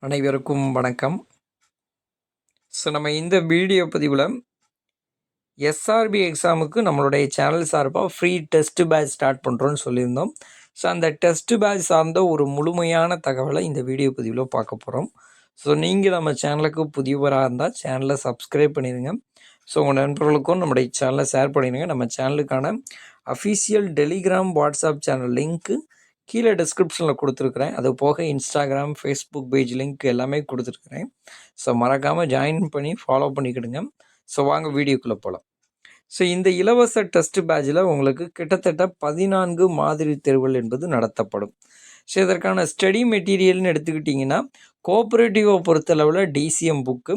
அனைவருக்கும் வணக்கம். நம்ம இந்த வீடியோ பதிவில் எஸ்ஆர்பி எக்ஸாமுக்கு நம்மளுடைய சேனல் சார்பாக ஃப்ரீ டெஸ்ட் பேட்ச் ஸ்டார்ட் பண்ணுறோன்னு சொல்லியிருந்தோம். அந்த டெஸ்ட் பேட்ச் சார்ந்த ஒரு முழுமையான தகவலை இந்த வீடியோ பதிவில் பார்க்க போகிறோம். நீங்கள் நம்ம சேனலுக்கு புதியவராக இருந்தால் சேனலை சப்ஸ்கிரைப் பண்ணிடுங்க. உங்கள் நண்பர்களுக்கும் நம்முடைய சேனலை ஷேர் பண்ணிடுங்க. நம்ம சேனலுக்கான அஃபீஷியல் டெலிகிராம் வாட்ஸ்அப் சேனல் லிங்க்கு கீழே டிஸ்கிரிப்ஷனில் கொடுத்துருக்குறேன். அது போக இன்ஸ்டாகிராம், ஃபேஸ்புக் பேஜ் லிங்க் எல்லாமே கொடுத்துருக்குறேன். மறக்காமல் ஜாயின் பண்ணி ஃபாலோ பண்ணிக்கிடுங்க. வாங்க வீடியோக்குள்ளே போகலாம். இந்த இலவச டெஸ்ட் பேட்சில் உங்களுக்கு கிட்டத்தட்ட 14 மாதிரி தேர்வுகள் என்பது நடத்தப்படும். இதற்கான ஸ்டடி மெட்டீரியல்னு எடுத்துக்கிட்டிங்கன்னா கோஆப்ரேட்டிவை பொறுத்தளவில் டிசிஎம் புக்கு,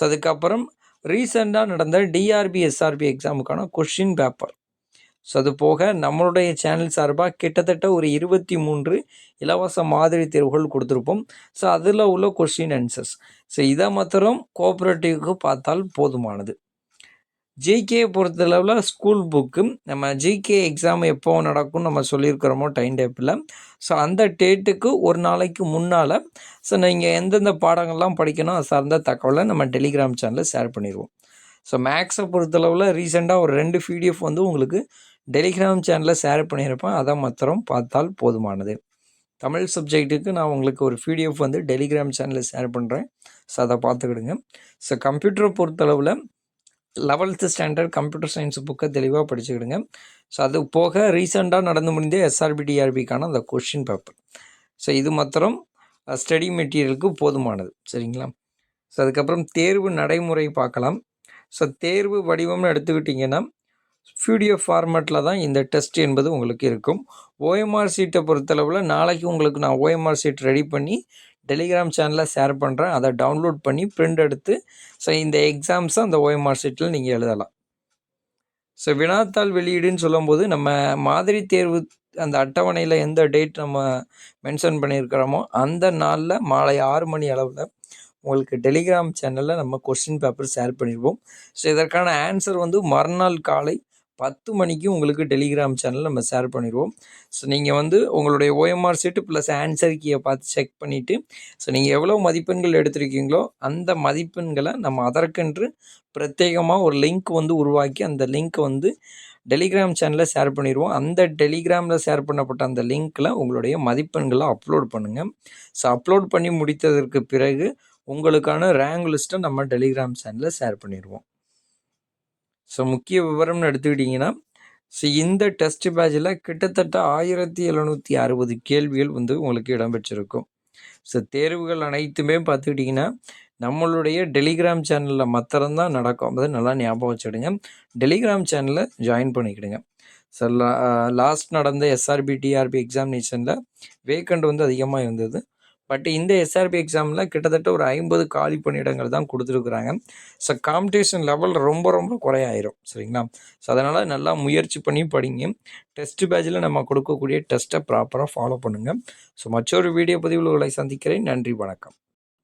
அதுக்கப்புறம் ரீசெண்டாக நடந்த டிஆர்பி எஸ்ஆர்பி எக்ஸாமுக்கான கொஷின் பேப்பர், அது போக நம்மளுடைய சேனல் சார்பாக கிட்டத்தட்ட ஒரு 23 இலவச மாதிரி தேர்வுகள் கொடுத்துருப்போம். அதில் உள்ள கொஸ்டின் ஆன்சர்ஸ் இதை மாத்திரம் கோஆப்ரேட்டிவ்க்கு பார்த்தால் போதுமானது. ஜிகே பொறுத்தளவில் ஸ்கூல் புக்கு, நம்ம ஜிகே எக்ஸாம் எப்போ நடக்கும்னு நம்ம சொல்லியிருக்கிறோமோ டைம் டேப்பில், அந்த டேட்டுக்கு ஒரு நாளைக்கு முன்னால் நீங்கள் எந்தெந்த பாடங்கள்லாம் படிக்கணும் அது சார்ந்த தகவலை நம்ம டெலிகிராம் சேனலில் ஷேர் பண்ணிடுவோம். மேக்ஸை பொறுத்தளவில் ரீசெண்டாக ஒரு 2 PDF வந்து உங்களுக்கு டெலிகிராம் சேனலில் ஷேர் பண்ணியிருப்பேன். அதை மாத்திரம் பார்த்தால் போதுமானது. தமிழ் சப்ஜெக்ட்டுக்கு நான் உங்களுக்கு ஒரு PDF வந்து டெலிகிராம் சேனலில் ஷேர் பண்ணுறேன். அதை பார்த்துக்கிடுங்க. கம்ப்யூட்டரை பொறுத்தளவில் 11th ஸ்டாண்டர்ட் கம்ப்யூட்டர் சயின்ஸ் புக்கை தெளிவாக படிச்சுக்கிடுங்க. அது போக ரீசெண்டாக நடந்து முடிந்த எஸ்ஆர்பி டிஆர்பிக்கான அந்த கொஷின் பேப்பர், இது மாத்திரம் ஸ்டடி மெட்டீரியலுக்கு போதுமானது. சரிங்களா? அதுக்கப்புறம் தேர்வு நடைமுறை பார்க்கலாம். தேர்வு வடிவம்னு எடுத்துக்கிட்டிங்கன்னா பிடிஎஃப் ஃபார்மேட்டில் தான் இந்த டெஸ்ட் என்பது உங்களுக்கு இருக்கும். ஓஎம்ஆர் சீட்டை பொறுத்தளவில் நாளைக்கு உங்களுக்கு நான் ஓஎம்ஆர் சீட் ரெடி பண்ணி டெலிகிராம் சேனலில் ஷேர் பண்ணுறேன். அதை டவுன்லோட் பண்ணி பிரிண்ட் எடுத்து இந்த எக்ஸாம்ஸை அந்த ஓஎம்ஆர் சீட்டில் நீங்கள் எழுதலாம். வினாத்தாள் வெளியீடுன்னு சொல்லும்போது நம்ம மாதிரி தேர்வு அந்த அட்டவணையில் எந்த டேட் நம்ம மென்ஷன் பண்ணியிருக்கிறோமோ அந்த நாளில் மாலை 6 மணி அளவில் உங்களுக்கு டெலிகிராம் சேனலில் நம்ம கொஸ்டின் பேப்பர் ஷேர் பண்ணிடுவோம். இதற்கான ஆன்சர் வந்து மறுநாள் காலை 10 மணிக்கு உங்களுக்கு டெலிகிராம் சேனலில் நம்ம ஷேர் பண்ணிடுவோம். நீங்கள் வந்து உங்களுடைய ஓஎம்ஆர் சீட்டு ப்ளஸ் ஆன்சர் கீயை பார்த்து செக் பண்ணிவிட்டு நீங்கள் எவ்வளோ மதிப்பெண்கள் எடுத்திருக்கீங்களோ அந்த மதிப்பெண்களை நம்ம அதற்கென்று பிரத்யேகமாக ஒரு லிங்க் வந்து உருவாக்கி அந்த லிங்க்கை வந்து டெலிகிராம் சேனலில் ஷேர் பண்ணிடுவோம். அந்த டெலிகிராமில் ஷேர் பண்ணப்பட்ட அந்த லிங்க்கில் உங்களுடைய மதிப்பெண்களை அப்லோட் பண்ணுங்கள். அப்லோட் பண்ணி முடித்ததற்கு பிறகு உங்களுக்கான ரேங்க் லிஸ்ட்டை நம்ம டெலிகிராம் சேனலில் ஷேர் பண்ணிடுவோம். முக்கிய விவரம்னு எடுத்துக்கிட்டிங்கன்னா இந்த டெஸ்ட் பேட்சில் கிட்டத்தட்ட 1760 கேள்விகள் வந்து உங்களுக்கு இடம்பெற்றிருக்கும். தேர்வுகள் அனைத்துமே பார்த்துக்கிட்டிங்கன்னா நம்மளுடைய டெலிகிராம் சேனலில் மாத்திரம்தான் நடக்கும். அது நல்லா ஞாபகம் வச்சுடுங்க. டெலிகிராம் சேனலில் ஜாயின் பண்ணிக்கிடுங்க. லாஸ்ட் நடந்த எஸ்ஆர்பி டிஆர்பி எக்ஸாமினேஷனில் வேக்கண்ட் வந்து அதிகமாக இருந்தது. பட் இந்த எஸ்ஆர்பி எக்ஸாமில் கிட்டத்தட்ட ஒரு 50 காலி பணியிடங்கள் தான் கொடுத்துருக்குறாங்க. காம்படிஷன் லெவல் ரொம்ப ரொம்ப குறையாயிரும். சரிங்களா? அதனால் நல்லா முயற்சி பண்ணி படிங்க. டெஸ்ட் பேட்சில் நம்ம கொடுக்கக்கூடிய டெஸ்ட்டை ப்ராப்பராக ஃபாலோ பண்ணுங்கள். மற்றொரு வீடியோ பதிவில் உங்களை சந்திக்கிறேன். நன்றி, வணக்கம்.